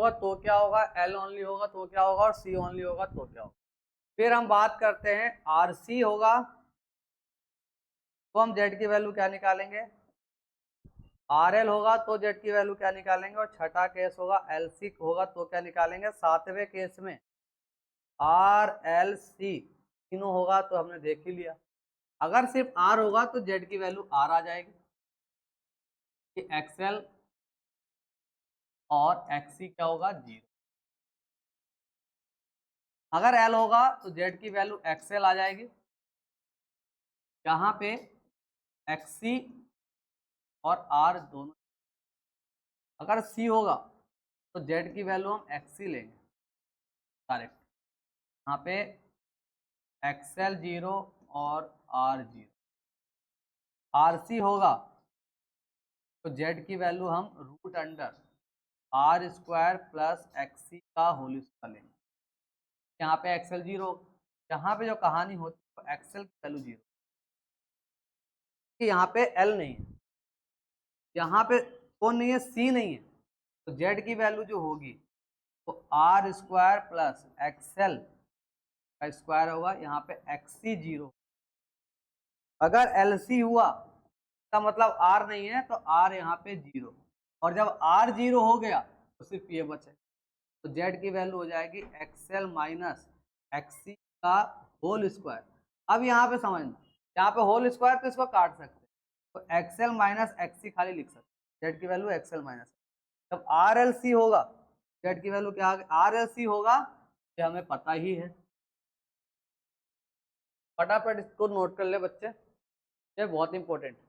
होगा तो क्या होगा, एल ओनली होगा तो क्या होगा, और सी ओनली होगा तो क्या होगा। फिर हम बात करते हैं आर सी होगा तो हम जेड की वैल्यू क्या निकालेंगे, आर एल होगा तो जेड की वैल्यू क्या निकालेंगे, और छठा केस होगा एल सी होगा तो क्या निकालेंगे। सातवें केस में आर एल सी तीनों होगा तो हमने देख ही लिया। अगर सिर्फ आर होगा तो जेड की वैल्यू आर आ जाएगी कि एक्सएल और एक्सी क्या होगा, 0। अगर एल होगा तो जेड की वैल्यू एक्सएल आ जाएगी, यहाँ पे एक्सी और आर दोनों। अगर सी होगा तो जेड की वैल्यू हम एक्सी लेंगे डायरेक्ट, यहाँ पे एक्सएल 0 और आर 0। आर सी होगा तो जेड की वैल्यू हम root under R square plus XC का होल स्क्वायर लेंगे। यहाँ पे एक्सएल 0, यहाँ पे जो कहानी होती है तो एक्सएल की वैल्यू 0, यहाँ पे एल नहीं है, यहाँ पे कौन नहीं है, सी नहीं है, तो जेड की वैल्यू जो होगी तो आर स्क्वायर प्लस एक्सएल का स्क्वायर होगा, यहाँ पे एक्सी 0। अगर एल सी हुआ का मतलब आर नहीं है तो आर यहाँ पे 0, और जब आर 0 हो गया तो सिर्फ ये बचे, तो जेड की वैल्यू हो जाएगी एक्सएल माइनस एक्सी का होल स्क्वायर। अब यहाँ पे समझना, यहाँ पे होल स्क्वायर तो इसको काट सकते हैं, तो एक्सएल माइनस एक्सी खाली लिख सकते हैं, जेड की वैल्यू एक्सएल माइनस। जब आर एल सी होगा जेड की वैल्यू क्या आ गई, आर एल सी होगा, ये हमें पता ही है, फटाफट इसको नोट कर ले बच्चे, ये बहुत इंपॉर्टेंट है।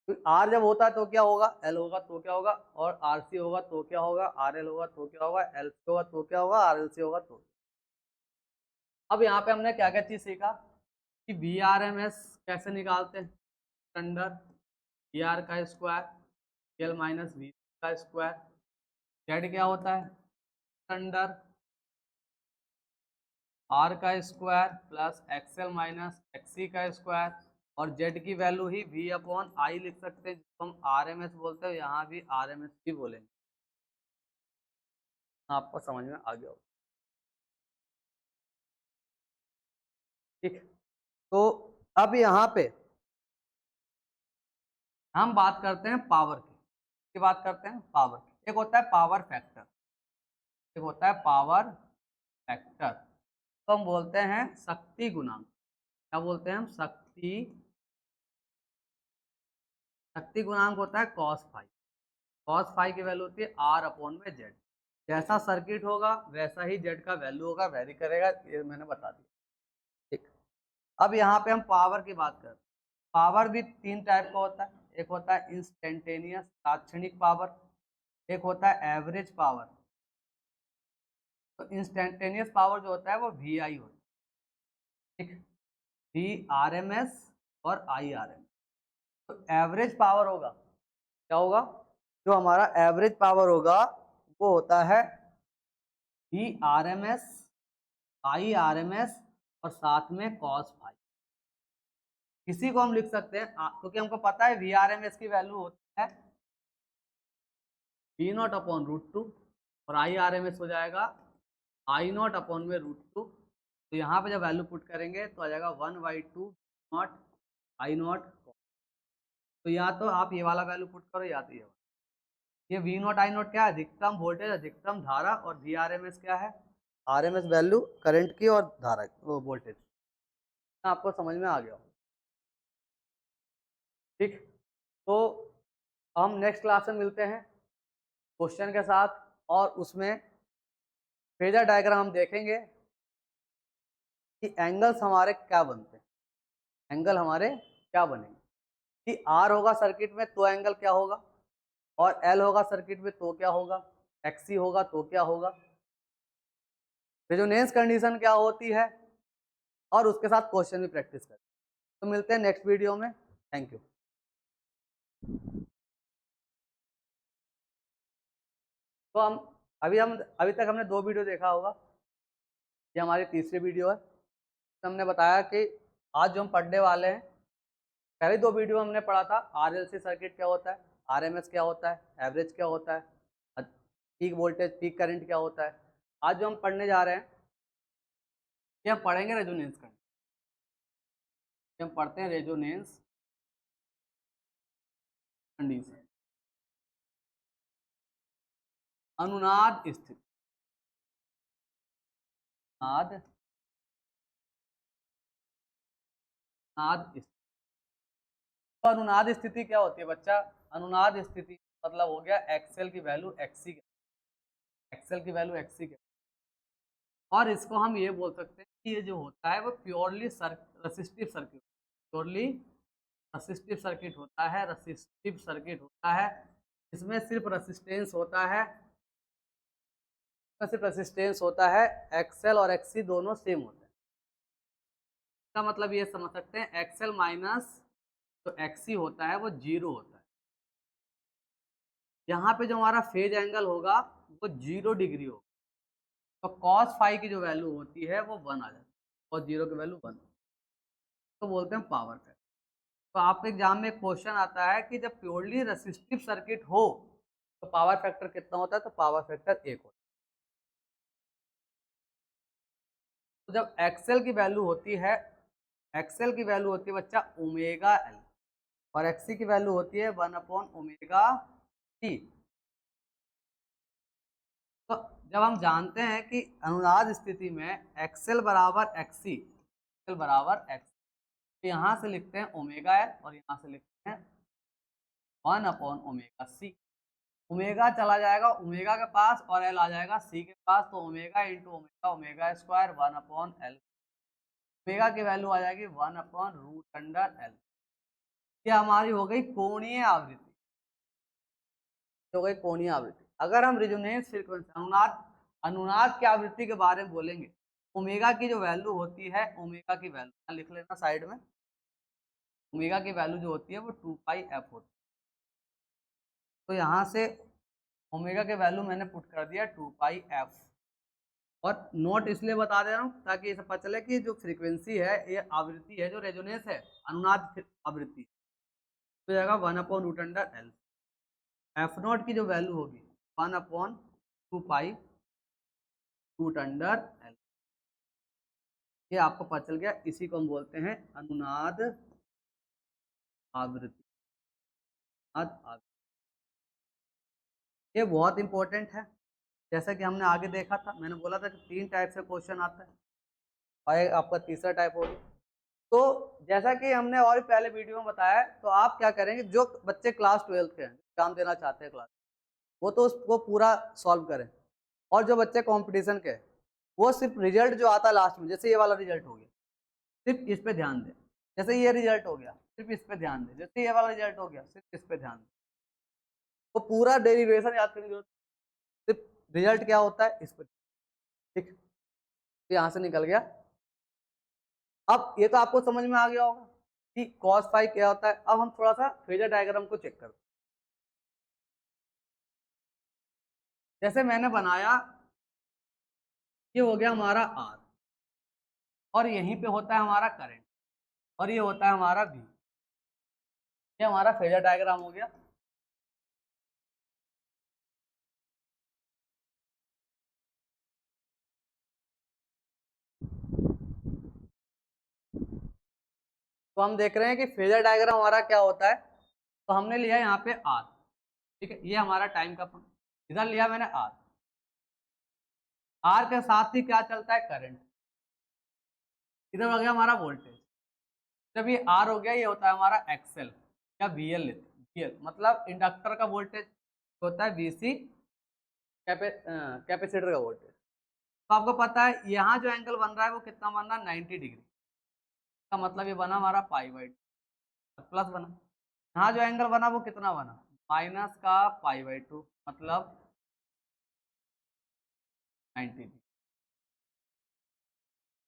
तो आर जब होता है तो क्या होगा, एल होगा तो क्या होगा, और आर सी होगा तो क्या होगा, आर एल होगा तो क्या होगा, एल सी होगा तो क्या होगा, आर एल सी होगा तो। अब यहाँ पे हमने क्या क्या चीज सीखा कि वी आर एम एस कैसे निकालते हैं, अंडर वी आर का स्क्वायर एल माइनस वी का स्क्वायर, जेड क्या होता है अंडर आर का square plus XL minus XC का स्क्वायर, और जेड की वैल्यू ही वी अपॉन आई लिख सकते हैं, जिसको हम आर एम एस बोलते हैं, यहाँ भी आर एम एस भी बोलेंगे। आपको समझ में आ गया होगा, ठीक। तो अब यहाँ पे हम बात करते हैं पावर की बात करते हैं पावर की। एक होता है पावर फैक्टर, एक होता है पावर फैक्टर, तो हम बोलते हैं शक्ति गुणांक। क्या बोलते हैं हम, शक्ति गुणांक होता है कॉस फाई। कॉस फाई की वैल्यू होती है आर अपॉन में जेड। जैसा सर्किट होगा वैसा ही जेड का वैल्यू होगा, वेरी करेगा, ये मैंने बता दिया, ठीक। अब यहाँ पे हम पावर की बात करते हैं। पावर भी तीन टाइप का होता है, एक होता है इंस्टेंटेनियस तात्क्षणिक पावर, एक होता है एवरेज पावर। तो इंस्टेंटेनियस पावर जो होता है वो वी आई होता है, ठीक, वी आर एम एस और आई आर एम। तो एवरेज पावर होगा, क्या होगा, जो हमारा एवरेज पावर होगा वो होता है V R M S, I R M S और साथ में कॉस फाई। इसी को हम लिख सकते हैं क्योंकि हमको पता है वी आर एम एस की वैल्यू होती है V not upon root two, और आई आर एम एस हो जाएगा आई नॉट अपॉन में रूट टू। तो यहाँ पे जब वैल्यू पुट करेंगे तो आ जाएगा 1/2 नॉट आई नॉट। तो या तो आप ये वाला वैल्यू पुट करो या तो ये वी नॉट आई नॉट क्या है, अधिकतम वोल्टेज अधिकतम धारा, और वी आर एम एस क्या है, R M S value current की और धारा वो वोल्टेज। आपको समझ में आ गया, ठीक। तो हम नेक्स्ट क्लास में मिलते हैं क्वेश्चन के साथ, और उसमें फेजर डायग्राम हम देखेंगे कि एंगल्स हमारे क्या बनते हैं, एंगल हमारे क्या बनेंगे, कि आर होगा सर्किट में तो एंगल क्या होगा, और एल होगा सर्किट में तो क्या होगा, एक्सी होगा तो क्या होगा, रेजोनेंस कंडीशन क्या होती है, और उसके साथ क्वेश्चन भी प्रैक्टिस करें। तो मिलते हैं नेक्स्ट वीडियो में, थैंक यू। तो हम अभी तक हमने 2 वीडियो देखा होगा, ये हमारी तीसरी वीडियो है। तो हमने बताया कि आज जो हम पढ़ने वाले हैं, पहले 2 वीडियो हमने पढ़ा था आरएलसी सर्किट क्या होता है, आरएमएस क्या होता है, एवरेज क्या होता है, पीक वोल्टेज पीक करंट क्या होता है। आज जो हम पढ़ने जा रहे हैं ये हम पढ़ेंगे रेजोनेंस करंट, हम पढ़ते हैं रेजोनेंस कंडीशन। अनुनाद स्थिति, अनुनाद स्थिति। तो अनुनाद स्थिति क्या होती है बच्चा? अनुनाद स्थिति मतलब हो गया एक्सएल की वैल्यू एक्सी के, एक्सएल की वैल्यू एक्सी के। और इसको हम ये बोल सकते हैं कि ये जो होता है वो purely resistive circuit, purely resistive circuit होता है, रेसिस्टिव सर्किट होता है। इसमें सिर्फ रेसिस्टेंस होता है, सिर्फ रेसिस्टेंस होता है, एक्सएल और एक्सी दोनों सेम होते हैं। इसका मतलब ये समझ सकते हैं एक्सएल माइनस जो एक्सी होता है वो 0 होता है। यहाँ पे जो हमारा फेज एंगल होगा वो 0 डिग्री होगा, तो कॉस फाई की जो वैल्यू होती है वो 1 आ जाती है, और 0 की वैल्यू 1, तो बोलते हैं पावर फैक्टर। तो आपके एग्जाम में क्वेश्चन आता है कि जब प्योरली रेसिस्टिव सर्किट हो तो पावर फैक्टर कितना होता है, तो पावर फैक्टर 1 होता है। तो जब एक्सएल की वैल्यू होती है, एक्सएल की वैल्यू होती है बच्चा ओमेगा एल, और एक्सी की वैल्यू होती है 1/ओमेगा टी। तो जब हम जानते हैं कि अनुनाद स्थिति में एक्सएल बराबर एक्सी, एक्सएल बराबर एक्स, तो यहाँ से लिखते हैं ओमेगा एल और यहाँ से लिखते हैं 1/ओमेगा सी। ओमेगा चला जाएगा ओमेगा के पास और एल आ जाएगा सी के पास, तो omega into omega, omega square 1/एल। ओमेगा की वैल्यू आ जाएगी 1/√एल। ये हमारी हो गई कोणीय आवृत्ति, हो गई कोणीय आवृत्ति। अगर हम रेजोनेंस फ्रीक्वेंसी अनुनाद, अनुनाद की आवृत्ति के बारे में बोलेंगे, ओमेगा की जो वैल्यू होती है, ओमेगा की वैल्यू लिख लेना साइड में, ओमेगा की वैल्यू जो होती है वो 2πf होती है। तो यहाँ से ओमेगा के वैल्यू मैंने पुट कर दिया 2πf, और नोट इसलिए बता दे रहा हूँ ताकि इसे पता चले कि जो फ्रीक्वेंसी है ये आवृत्ति है, जो रेजोनेंस है अनुनाद आवृत्ति, तो जाएगा 1/√एल। एफ नॉट की जो वैल्यू होगी 1/2π√एल। ये आपको पता चल गया, इसी को हम बोलते हैं अनुनाद आवृत्ति। ये बहुत इंपॉर्टेंट है, जैसा कि हमने आगे देखा था, मैंने बोला था कि 3 टाइप से क्वेश्चन आता है और आपका तीसरा टाइप हो गया। तो जैसा कि हमने और पहले वीडियो में बताया, तो आप क्या करेंगे, जो बच्चे क्लास 12 के हैं, एग्जाम देना चाहते हैं क्लास, वो तो उसको पूरा सॉल्व करें, और जो बच्चे कंपटीशन के, वो सिर्फ रिजल्ट जो आता है लास्ट में, जैसे ये वाला रिजल्ट हो गया, सिर्फ इस पे ध्यान दें। जैसे ये रिजल्ट हो गया सिर्फ इस पे ध्यान दें, जैसे ये वाला रिजल्ट हो गया सिर्फ इस पे ध्यान दें। तो पूरा डेरिवेशन याद करने की जरूरत, सिर्फ रिजल्ट क्या होता है इस पर, ठीक। तो यहाँ से निकल गया। अब ये तो आपको समझ में आ गया होगा कि cos फाई क्या होता है। अब हम थोड़ा सा फेजर डायग्राम को चेक करते हैं। जैसे मैंने बनाया, ये हो गया हमारा R, और यहीं पे होता है हमारा करंट, और ये होता है हमारा V। ये हमारा फेजर डायग्राम हो गया। तो हम देख रहे हैं कि फेजर डायग्राम हमारा क्या होता है। तो हमने लिया यहाँ पे R, ठीक है, ये हमारा टाइम का, इधर लिया मैंने R, R के साथ ही क्या चलता है, करंट। इधर हो गया हमारा वोल्टेज। जब ये R हो गया, ये होता है हमारा एक्सएल या VL लेते हैं, VL मतलब इंडक्टर का वोल्टेज होता है, VC कैपेसिटर का वोल्टेज। तो आपको पता है यहाँ जो एंगल बन रहा है वो कितना बन रहा है, 90 डिग्री का, मतलब ये बना हमारा π/2 प्लस बना। यहाँ जो एंगल बना वो कितना बना, माइनस का π/2 मतलब 90 डिग्री,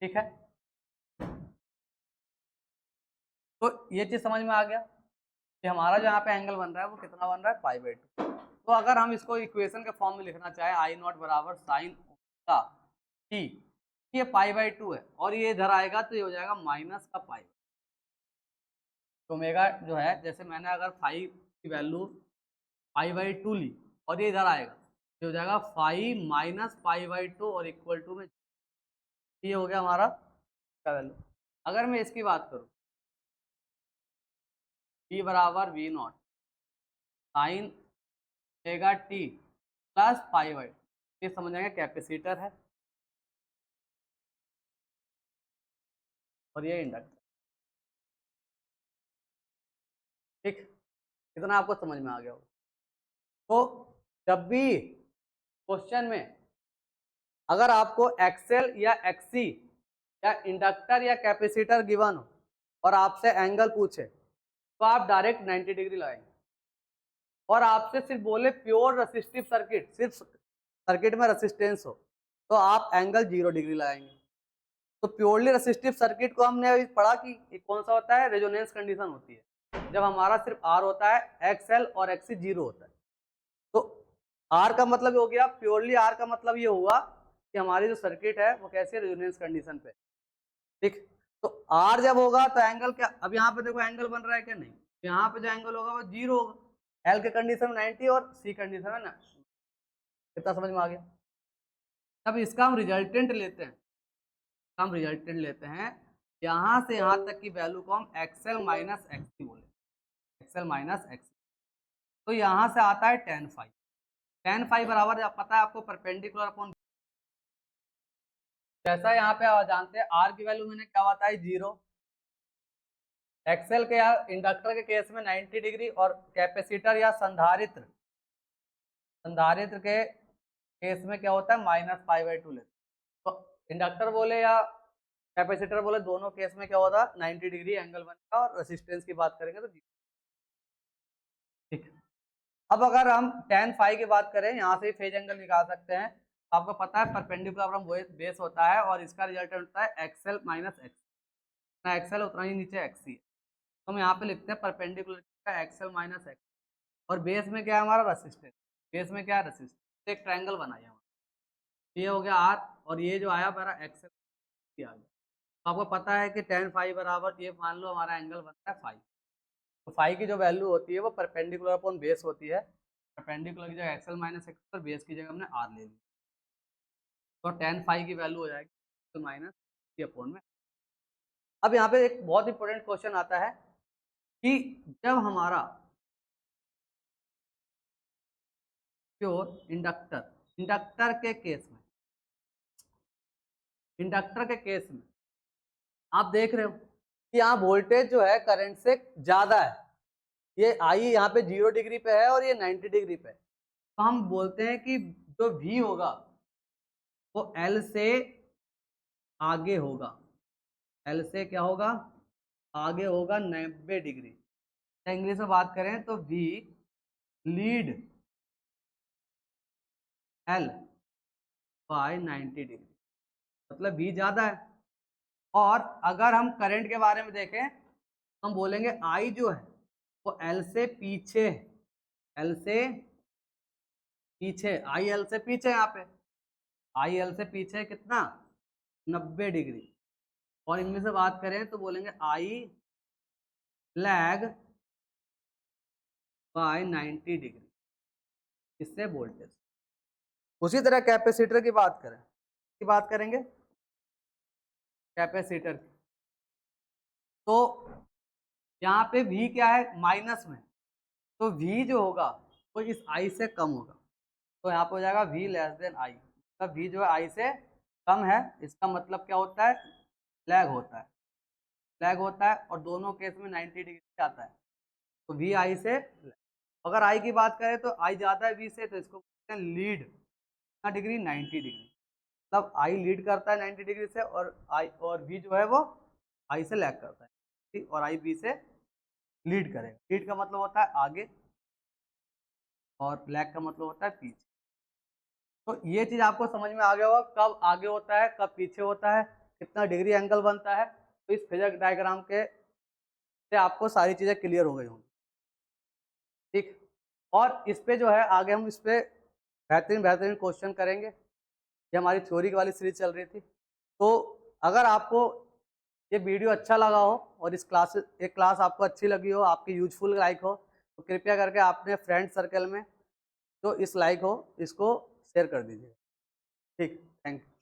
ठीक है। तो ये चीज समझ में आ गया कि हमारा जो यहाँ पे एंगल बन रहा है वो कितना बन रहा है, π/2। तो अगर हम इसको इक्वेशन के फॉर्म में लिखना चाहे, I0 बराबर साइन ओमेगा टी, ये π/2 है, और ये इधर आएगा तो ये हो जाएगा माइनस का पाई। ओमेगा जो है, जैसे मैंने अगर फाइव की वैल्यू π/2 ली और ये इधर आएगा, ये हो जाएगा 5 माइनस π/2 और इक्वल टू में, ये हो गया हमारा का वैल्यू। अगर मैं इसकी बात करूं, v बराबर v0 sine omega T plus π/2, ये समझेंगे कैपेसिटर है और ये इंडक्टर। ठीक, इतना आपको समझ में आ गया होगा। तो जब भी क्वेश्चन में अगर आपको एक्सएल या एक्सी या इंडक्टर या कैपेसिटर गिवन हो और आपसे एंगल पूछे, तो आप डायरेक्ट 90 डिग्री लगाएंगे। और आपसे सिर्फ बोले प्योर रेसिस्टिव सर्किट, सिर्फ सर्किट में रेसिस्टेंस हो, तो आप एंगल 0 डिग्री लगाएंगे। तो प्योरली रेसिस्टिव सर्किट को हमने अभी पढ़ा कि कौन सा होता है, रेजोनेंस कंडीशन होती है जब हमारा सिर्फ आर होता है, एक्सएल और एक्सी 0 होता है। तो आर का मतलब हो गया, प्योरली आर का मतलब ये हुआ कि हमारी जो सर्किट है वो कैसे रेजोनेंस कंडीशन पे। ठीक, तो आर जब होगा तो एंगल क्या, अब यहाँ पे देखो एंगल बन रहा है क्या, नहीं, यहाँ पे जो एंगल होगा वो 0 होगा। एल के कंडीशन में 90 और सी कंडीशन में ना, कितना समझ में आ गया। अब इसका हम रिजल्टेंट लेते हैं, हम रिजल्टेंट लेते हैं यहाँ से यहाँ तक की वैल्यू को हम एक्सएल माइनस एक्सी बोले, एक्सएल माइनस एक्सी। तो यहाँ से आता है tan फाइव। tan फाइव बराबर पता है आपको परपेंडिकुलर अपॉन, जैसा यहाँ पे जानते हैं आर की वैल्यू मैंने क्या बताई 0, एक्सएल के या इंडक्टर के केस में 90 डिग्री और कैपेसिटर या संधारित्र के केस में क्या होता है माइनस π/2 लेते। तो इंडक्टर बोले या कैपेसिटर बोले, दोनों केस में क्या होता है 90 डिग्री एंगल बनेगा। और रेसिस्टेंस की बात करेंगे तो ठीक। अब अगर हम tan फाइव की बात करें, यहाँ से फेज एंगल निकाल सकते हैं। आपको पता है परपेंडिकुलर अपॉन बेस होता है और इसका रिजल्टेंट होता है एक्सएल माइनस एक्सी, ना एक्सएल उतना ही नीचे एक्सी है। तो हम यहाँ पे लिखते हैं परपेंडिकुलर का एक्सएल माइनस एक्सी, और बेस में क्या है हमारा रेसिस्टेंस, बेस में क्या है रेसिस्टेंस, एक ट्रायंगल बनाया हमारा, ये हो गया आर और ये जो आया हमारा एक्सएल आ गया। तो आपको पता है कि tan फाइव बराबर, ये मान लो हमारा एंगल बनता है फाइव, तो फाइव की जो वैल्यू होती है वो परपेंडिकुलर अपॉन बेस होती है। परपेंडिकुलर की जगह एक्सएल माइनस एक्स और बेस की जगह हमने आर ले ली, तो tan फाइव की वैल्यू हो जाएगी माइनस सी अपॉन में। अब यहाँ पे एक बहुत इंपॉर्टेंट क्वेश्चन आता है कि जब हमारा प्योर इंडक्टर के केस में, इंडक्टर के केस में आप देख रहे हो कि यहाँ वोल्टेज जो है करंट से ज्यादा है, ये आई यहाँ पे 0 डिग्री पे है और ये 90 डिग्री पे है। तो हम बोलते हैं कि जो V होगा वो L से आगे होगा, L से क्या होगा, आगे होगा 90 डिग्री। इंग्लिश में बात करें तो V lead L by 90 degree, मतलब V ज्यादा है। और अगर हम करंट के बारे में देखें तो हम बोलेंगे I जो है वो L से पीछे, L से पीछे, I L से पीछे, यहाँ पे I L से पीछे कितना 90 डिग्री। और इंग्लिश में बात करें तो बोलेंगे I लैग बाय 90 डिग्री, इससे वोल्टेज। उसी तरह कैपेसिटर की बात करें, की बात करेंगे कैपेसिटर की, तो यहाँ पे V क्या है माइनस में, तो V जो होगा वो इस I से कम होगा, तो यहाँ पे हो जाएगा V लेस देन I। मतलब V जो है I से कम है, इसका मतलब क्या होता है लैग होता है, लैग होता है। और दोनों केस में 90 डिग्री से आता है, तो V I से। अगर I की बात करें तो I ज़्यादा है V से, तो इसको बोलते हैं लीड कितना डिग्री 90 डिग्री, मतलब I लीड करता है 90 डिग्री से और V जो है वो I से लैग करता है, ठीक। और I V से लीड करेगा। लीड का मतलब होता है आगे और लैग का मतलब होता है पीछे। तो ये चीज़ आपको समझ में आ गया होगा, कब आगे होता है कब पीछे होता है, कितना डिग्री एंगल बनता है। तो इस फेजर डायग्राम के से आपको सारी चीज़ें क्लियर हो गई होंगी, ठीक। और इस पे जो है आगे हम इस पे बेहतरीन बेहतरीन क्वेश्चन करेंगे। ये हमारी थ्योरी वाली सीरीज चल रही थी। तो अगर आपको ये वीडियो अच्छा लगा हो और इस क्लास आपको अच्छी लगी हो, आपकी यूजफुल लाइक हो, तो कृपया करके आपने फ्रेंड सर्कल में जो इस लाइक हो इसको शेयर कर दीजिए। ठीक, थैंक यू।